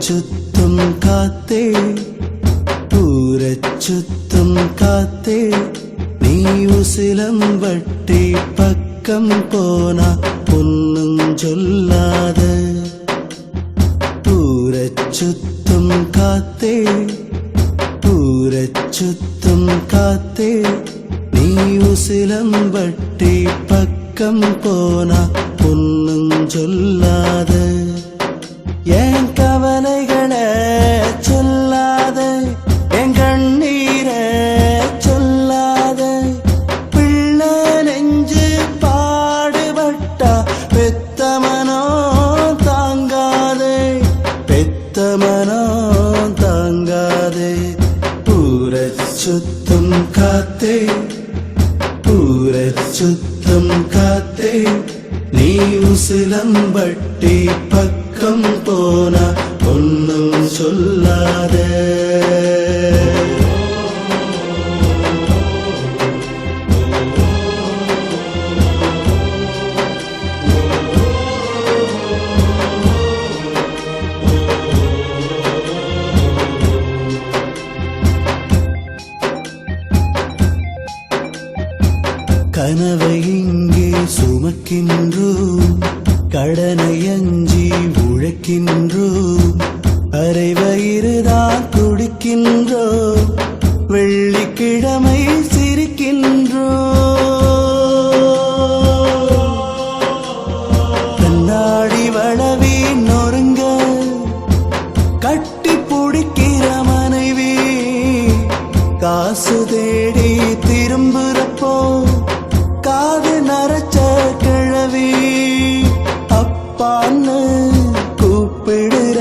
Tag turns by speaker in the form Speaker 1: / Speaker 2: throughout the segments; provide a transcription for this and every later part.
Speaker 1: ചുറ്റും കാത്തേ ചുറ്റും കാത്തേ നീ ഉസിലമ്പട്ടി പക്കം പോന ഒന്നും ചൊല്ലാതെ ചുറ്റും കാത്തേ ചുറ്റും കാത്തേ നീ ഉസിലമ്പട്ടി പക്കം പോന ഒന്നും ചൊല്ലാതെ என் கவலைகளை சொல்லாத, என் கண்ணீரை சொல்லாத, பிள்ளை நெஞ்சு பாடுபட்டா பெத்தமனோ தாங்காதே, பெத்தமனோ தாங்காதே. ஊரைச் சுத்தம் காத்தே, ஊரைச் சுத்தம் காத்தே, நீ உசிலம்பட்டி பக்கம் போனா ஒன்னும் சொல்லாதே. கனவை இங்கே சுமக்கின்றோம், கடனை அஞ்சி உழைக்கின்றோம், அரை வயிறுதான் குடிக்கின்றோம், வெள்ளிக்கிழமை சிரிக்கின்றோம். கண்ணாடி வளவி நொறுங்க கட்டி பிடிக்கிற மனைவி, காசு தேடி திரும்புறப்போ காது நரைச்ச கிழவி, அப்பான்னு கூப்பிடுற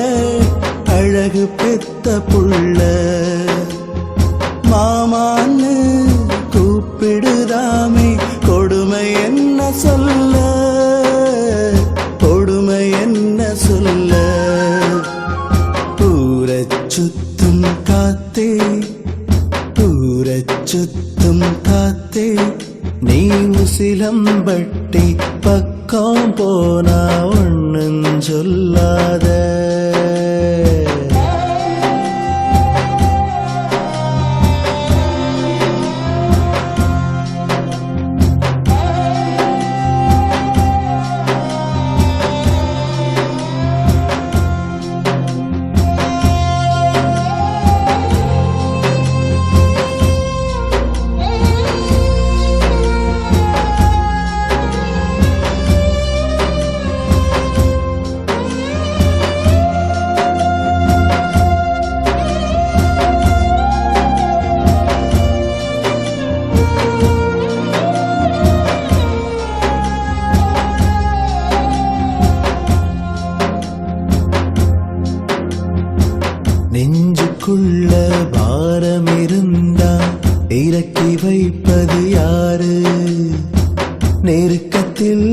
Speaker 1: அழகு பெத்த புள்ள, மாமான்னு கூப்பிடுதாமே கொடுமை என்ன சொல்ல, கொடுமை என்ன சொல்ல. ஊரைச் சுத்தும் காத்தே, ஊரைச் சுத்தும் காத்தே, நீ உசிலம்பட்டி பக்கம் போனா ஒன்னும் சொல்லாத. நெஞ்சுக்குள்ள பாரம் இருந்தா இறக்கி வைப்பது யாரு, நெருக்கத்தில்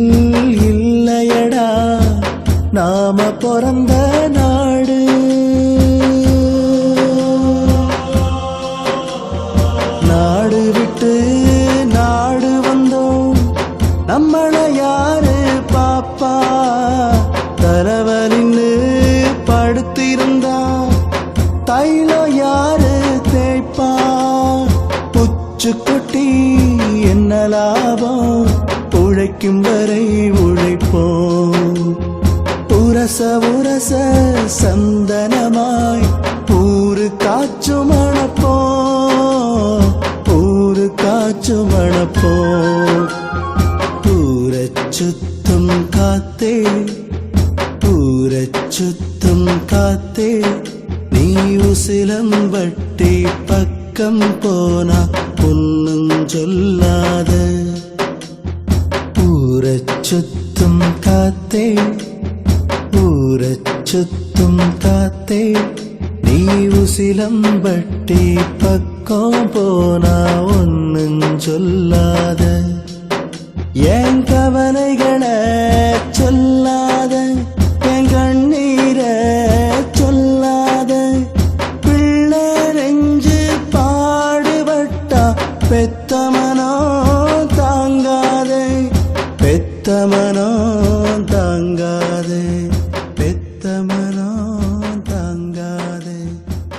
Speaker 1: இல்லையடா நாம பிறந்த நாடு. நாடு விட்டு நாடு வந்தோம், நம்மள யாரு பாப்பா, தலைவலின்னு படுத்திருந்தா தைலம் யாரு தேய்ப்பா, புச்சு கொட்டி என்ன லாபம், உழைக்கும் வரை உழைப்போம். உரச உரச சந்தனமாய் ஊரு காச்சு மணப்போம், ஊரு காச்சு மணப்போம். ஊரைச் சுத்தும் காத்தே, ஊரைச் சுத்தும் காத்தே, நீ உசிலம்பட்டி பக்கம் போனா ஒன்னும் சொல்லாத. ஊரைச் சுத்தும் காத்தே, ஊரைச் சுத்தும் காத்தே நீ உசிலம்பட்டி பக்கம் போனா ஒன்னும் சொல்லாதே.